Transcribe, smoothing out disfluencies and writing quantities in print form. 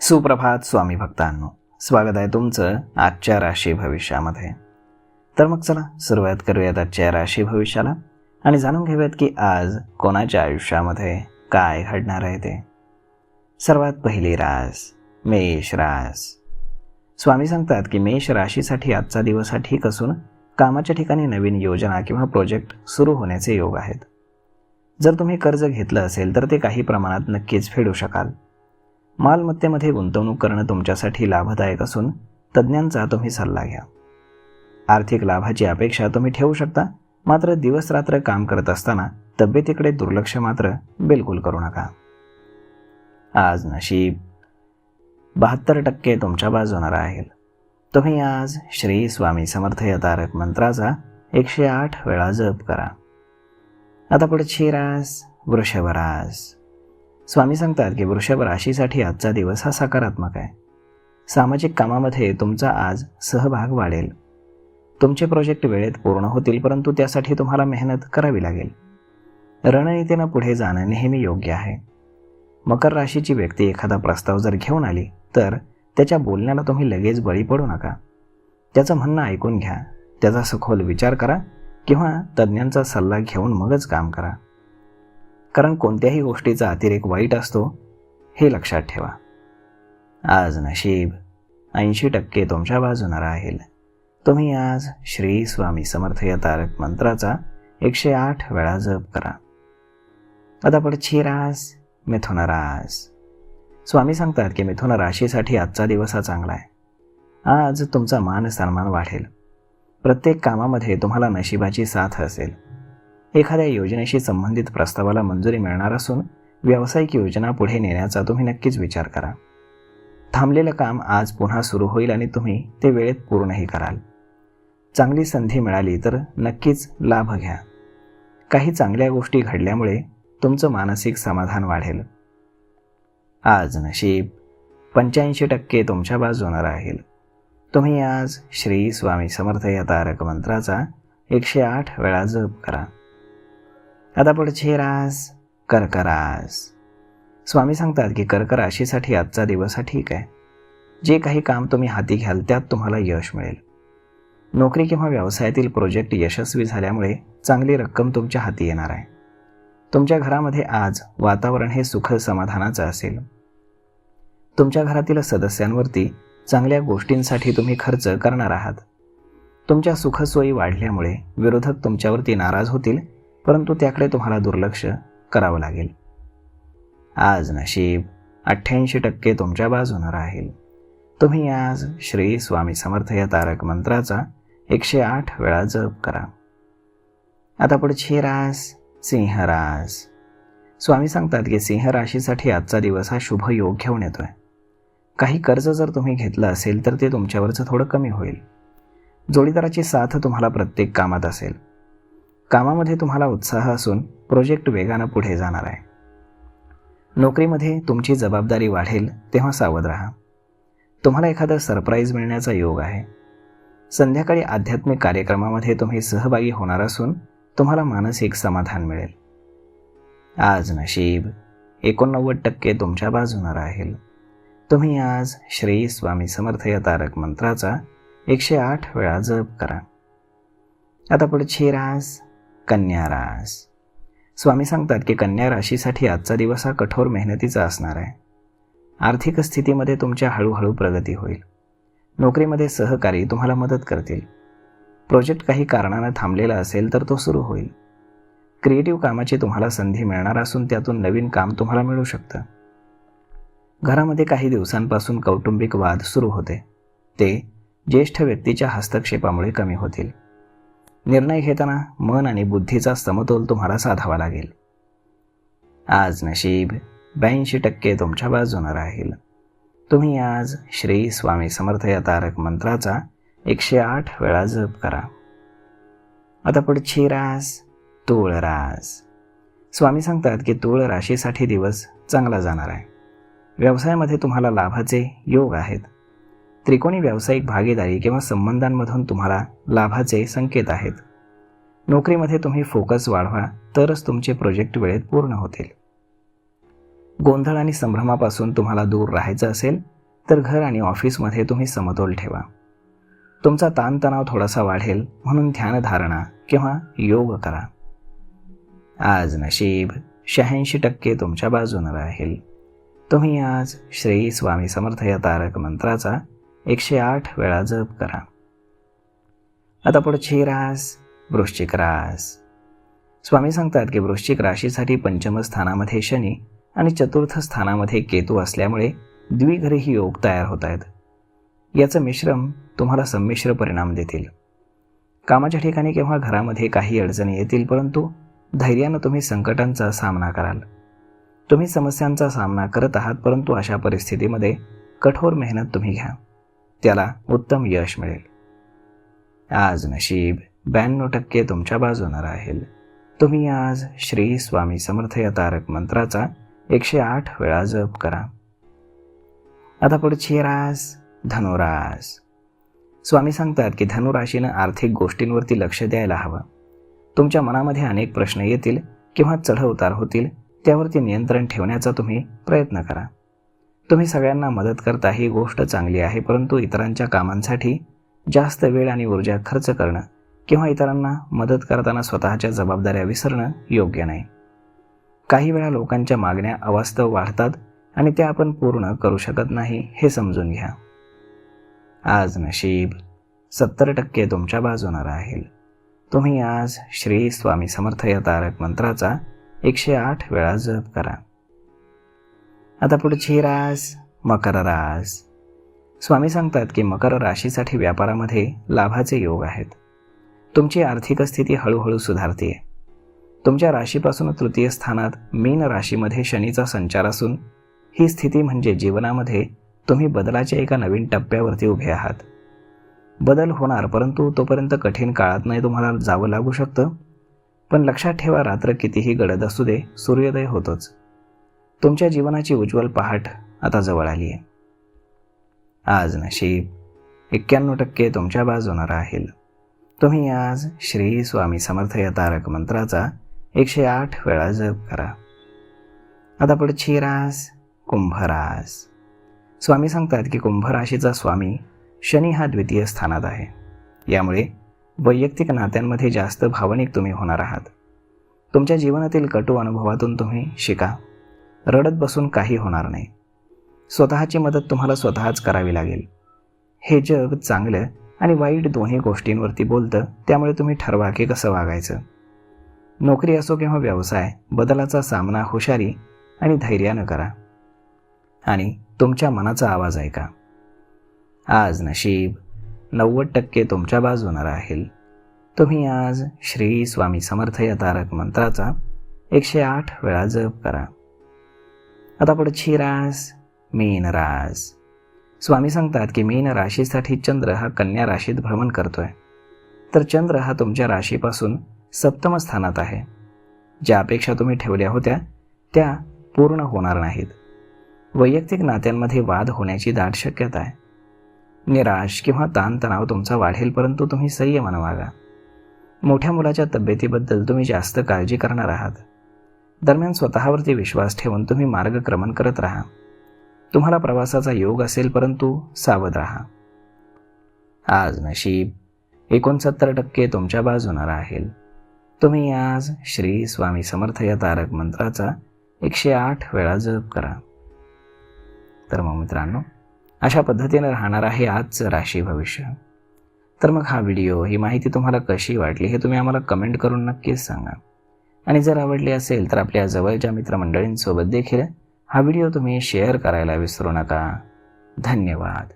सुप्रभात स्वामी भक्तांनो, स्वागत आहे तुमचं आजच्या राशी भविष्यामध्ये. तर मग चला सुरुवात करूयात आजच्या राशी भविष्याला आणि जाणून घेऊयात की आज कोणाच्या आयुष्यामध्ये काय घडणार आहे ते. सर्वात पहिली रास मेष रास. स्वामी सांगतात की मेष राशीसाठी आजचा दिवस हा ठीक असून कामाच्या ठिकाणी नवीन योजना किंवा प्रोजेक्ट सुरू होण्याचे योग आहेत. जर तुम्ही कर्ज घेतलं असेल तर ते काही प्रमाणात नक्कीच फेडू शकाल. मालमत्तेमध्ये गुंतवणूक करणं तुमच्यासाठी लाभदायक असून तज्ज्ञांचा तुम्ही सल्ला घ्या. आर्थिक लाभाची अपेक्षा तुम्ही ठेवू शकता, मात्र दिवस रात्र काम करत असताना तब्येतीकडे दुर्लक्ष मात्र बिलकुल करू नका. आज नशीब 72% तुमच्या बाजूने राहील. तुम्ही आज श्री स्वामी समर्थ या तारक मंत्राचा 108 वेळा जप करा. आता पुढची रास वृषभ रास. स्वामी सांगतात की वृषभ राशीसाठी आजचा दिवस हा सकारात्मक आहे. सामाजिक कामामध्ये तुमचा आज सहभाग वाढेल. तुमचे प्रोजेक्ट वेळेत पूर्ण होतील, परंतु त्यासाठी तुम्हाला मेहनत करावी लागेल. रणनीतीनं पुढे जाणं नेहमी योग्य आहे. मकर राशीची व्यक्ती एखादा प्रस्ताव जर घेऊन आली तर त्याच्या बोलण्याला तुम्ही लगेच बळी पडू नका. त्याचं म्हणणं ऐकून घ्या, त्याचा सखोल विचार करा किंवा तज्ज्ञांचा सल्ला घेऊन मगच काम करा. कारण कोणत्याही गोष्टीचा अतिरेक वाईट असतो हे लक्षात ठेवा. आज नशीब 80% तुमच्या बाजूने राहील. तुम्ही आज श्री स्वामी समर्थ या तारक मंत्राचा 108 वेळा जप करा. आता पुढची रास मिथुन रास. स्वामी सांगतात की मिथुन राशीसाठी आजचा दिवस हा चांगला आहे. आज तुमचा मान सन्मान वाढेल. प्रत्येक कामामध्ये तुम्हाला नशिबाची साथ असेल. एखाद्या योजनेशी संबंधित प्रस्तावाला मंजुरी मिळणार असून व्यावसायिक योजना पुढे नेण्याचा तुम्ही नक्कीच विचार करा. थांबलेलं काम आज पुन्हा सुरू होईल आणि तुम्ही ते वेळेत पूर्णही कराल. चांगली संधी मिळाली तर नक्कीच लाभ घ्या. काही चांगल्या गोष्टी घडल्यामुळे तुमचं मानसिक समाधान वाढेल. आज नशीब 85% तुमच्या बाजूने राहील. तुम्ही आज श्री स्वामी समर्थ या तारक मंत्राचा 108 वेळा जप करा. आता पुढची रास कर्क रास. स्वामी सांगतात की कर्क राशीसाठी आजचा दिवस हा ठीक आहे. जे काही काम तुम्ही हाती घ्याल त्यात तुम्हाला यश मिळेल. नोकरी किंवा व्यवसायातील प्रोजेक्ट यशस्वी झाल्यामुळे चांगली रक्कम तुमच्या हाती येणार आहे. तुमच्या घरामध्ये आज वातावरण हे सुख समाधानाचं असेल. तुमच्या घरातील सदस्यांवरती चांगल्या गोष्टींसाठी तुम्ही खर्च करणार आहात. तुमच्या सुखसोयी वाढल्यामुळे विरोधक तुमच्यावरती नाराज होतील, परंतु त्याकडे तुम्हाला दुर्लक्ष करावं लागेल. आज नशीब 88% तुमच्या बाजूने राहील. तुम्ही आज श्री स्वामी समर्थ या तारक मंत्राचा 108 वेळा जप करा. आता पुढची रास सिंह रास. स्वामी सांगतात की सिंह राशीसाठी आजचा दिवस हा शुभ योग घेऊन येतोय. काही कर्ज जर तुम्ही घेतलं असेल तर ते तुमच्यावरचं थोडं कमी होईल. जोडीदाराची साथ तुम्हाला प्रत्येक कामात असेल. कामामध्ये तुम्हाला उत्साह असून प्रोजेक्ट वेगानं पुढे जाणार आहे. नोकरीमध्ये तुमची जबाबदारी वाढेल, तेव्हा सावध राहा. तुम्हाला एखादं सरप्राईज मिळण्याचा योग आहे. संध्याकाळी आध्यात्मिक कार्यक्रमामध्ये तुम्ही सहभागी होणार असून तुम्हाला मानसिक समाधान मिळेल. आज नशीब 89% तुमच्या बाजूने राहील. तुम्ही आज श्री स्वामी समर्थ या तारक मंत्राचा 108 वेळा जप करा. आता पुढची रास कन्या रास. स्वामी सांगतात की कन्या राशीसाठी आजचा दिवस हा कठोर मेहनतीचा असणार आहे. आर्थिक स्थितीमध्ये तुमच्या हळूहळू प्रगती होईल. नोकरीमध्ये सहकारी तुम्हाला मदत करतील. प्रोजेक्ट काही कारणानं थांबलेला असेल तर तो सुरू होईल. क्रिएटिव्ह कामाची तुम्हाला संधी मिळणार असून त्यातून नवीन काम तुम्हाला मिळू शकतं. घरामध्ये काही दिवसांपासून कौटुंबिक वाद सुरू होते, ते ज्येष्ठ व्यक्तीच्या हस्तक्षेपामुळे कमी होतील. निर्णय घेताना मन आणि बुद्धीचा समतोल तुम्हाला साधावा लागेल. आज नशीब 82% तुमच्या बाजूने राहील. तुम्ही आज श्री स्वामी समर्थ या तारक मंत्राचा 108 वेळा जप करा. आता पुढची रास तूळ रास. स्वामी सांगतात की तूळ राशीसाठी दिवस चांगला जाणार आहे. व्यवसायामध्ये तुम्हाला लाभाचे योग आहेत. त्रिकोणी व्यावसायिक भागीदारी किंवा संबंधांमधून तुम्हाला लाभाचे संकेत आहेत. नोकरीमध्ये तुम्ही फोकस वाढवा तरच तुमचे प्रोजेक्ट वेळेत पूर्ण होतील. गोंधळ आणि संभ्रमापासून तुम्हाला दूर राहायचं असेल तर घर आणि ऑफिसमध्ये तुम्ही समतोल ठेवा. तुमचा ताणतणाव थोडासा वाढेल म्हणून ध्यानधारणा किंवा योग करा. आज नशीब 86% तुमच्या बाजूने राहील. तुम्ही आज श्री स्वामी समर्थ या तारक मंत्राचा 108 वेळा जप करा. आता पुढची रास वृश्चिक रास. स्वामी सांगतात की वृश्चिक राशीसाठी पंचम स्थानामध्ये शनी आणि चतुर्थ स्थानामध्ये केतू असल्यामुळे द्विग्रही योग तयार होत आहेत. याचं मिश्रण तुम्हाला संमिश्र परिणाम देतील. कामाच्या ठिकाणी किंवा घरामध्ये काही अडचणी येतील, परंतु धैर्यानं तुम्ही संकटांचा सामना कराल. तुम्ही समस्यांचा सामना करत आहात, परंतु अशा परिस्थितीमध्ये कठोर मेहनत तुम्ही घ्या, त्याला उत्तम यश मिळेल. आज नशीब 92% तुमच्या बाजूने राहील. तुम्ही आज श्री स्वामी समर्थ या तारक मंत्राचा 108 वेळा जप करा. आता पुढची रास धनुरास. स्वामी सांगतात की धनुराशीनं आर्थिक गोष्टींवरती लक्ष द्यायला हवं. तुमच्या मनामध्ये अनेक प्रश्न येतील किंवा चढउतार होतील, त्यावरती नियंत्रण ठेवण्याचा तुम्ही प्रयत्न करा. तुम्ही सगळ्यांना मदत करता, ही गोष्ट चांगली आहे, परंतु इतरांच्या कामांसाठी जास्त वेळ आणि ऊर्जा खर्च करणं किंवा इतरांना मदत करताना स्वतःच्या जबाबदाऱ्या विसरणं योग्य नाही. काही वेळा लोकांच्या मागण्या अवास्तव वाढतात आणि त्या आपण पूर्ण करू शकत नाही, हे समजून घ्या. आज नशीब 70% तुमच्या बाजूने राहील. तुम्ही आज श्री स्वामी समर्थ या तारक मंत्राचा 108 वेळा जप करा. आता पुढची रास मकर रास. स्वामी सांगतात की मकर राशीसाठी व्यापारामध्ये लाभाचे योग आहेत. तुमची आर्थिक स्थिती हळूहळू सुधारते. तुमच्या राशीपासून तृतीय स्थानात मीन राशीमध्ये शनीचा संचार असून ही स्थिती म्हणजे जीवनामध्ये तुम्ही बदलाच्या एका नवीन टप्प्यावरती उभे आहात. बदल होणार, परंतु तोपर्यंत कठीण काळात नाही तुम्हाला जावं लागू शकतं. पण लक्षात ठेवा, रात्र कितीही गडद असू दे, सूर्योदय होतोच. तुमच्या जीवनाची उज्ज्वल पहाट आता जवळ आली आहे. आज नशीब 91% तुमच्या बाजूने राहील. तुम्ही आज श्री स्वामी समर्थ या तारक मंत्राचा 108 वेळा जप करा. आता पुढची रास कुंभ रास. स्वामी सांगतात की कुंभ राशीचा स्वामी शनी हा द्वितीय स्थानात आहे. यामुळे वैयक्तिक नात्यांमध्ये जास्त भावनिक तुम्ही होणार आहात. तुमच्या जीवनातील कटू अनुभवातून तुम्ही शिका. रडत बसून काही होणार नाही. स्वतःची मदत तुम्हाला स्वतःच करावी लागेल. हे जग चांगलं आणि वाईट दोन्ही गोष्टींवरती बोलतं, त्यामुळे तुम्ही ठरवा की कसं वागायचं. नोकरी असो किंवा व्यवसाय, बदलाचा सामना हुशारी आणि धैर्यानं करा आणि तुमच्या मनाचा आवाज ऐका. आज नशीब 90% तुमच्या बाजूने राहील. तुम्ही आज श्री स्वामी समर्थ या तारक मंत्राचा 108 वेळा जप करा. आता पुढची रास मीन रास. स्वामी सांगतात की मीन राशीसाठी चंद्र हा कन्या राशीत भ्रमण करतोय. तर चंद्र हा तुमच्या राशीपासून 7म स्थानात आहे. ज्या अपेक्षा तुम्ही ठेवल्या होत्या त्या पूर्ण होणार नाहीत. वैयक्तिक नात्यांमध्ये वाद होण्याची दाट शक्यता आहे. निराश किंवा ताणतणाव तुमचा वाढेल, परंतु तुम्ही संयमानं वागा. मोठ्या मुलाच्या तब्येतीबद्दल तुम्ही जास्त काळजी करणार आहात. दरम्यान स्वतःवरती विश्वास ठेवून तुम्ही मार्गक्रमण करत राहा. तुम्हाला प्रवासाचा योग असेल, परंतु सावध राहा. आज नशीब 69% तुमच्या बाजूने राहील. तुम्ही आज श्री स्वामी समर्थ या तारक मंत्राचा 108 वेळा जप करा. तर मग मित्रांनो, अशा पद्धतीने राहणार आहे आजचं राशी भविष्य. तर मग हा व्हिडिओ, ही माहिती तुम्हाला कशी वाटली हे तुम्ही आम्हाला कमेंट करून नक्कीच सांगा. आणि जर आवडली असेल तर आपल्या जवळच्या मित्रमंडळींसोबत देखील हा व्हिडिओ तुम्ही शेअर करायला विसरू नका. धन्यवाद.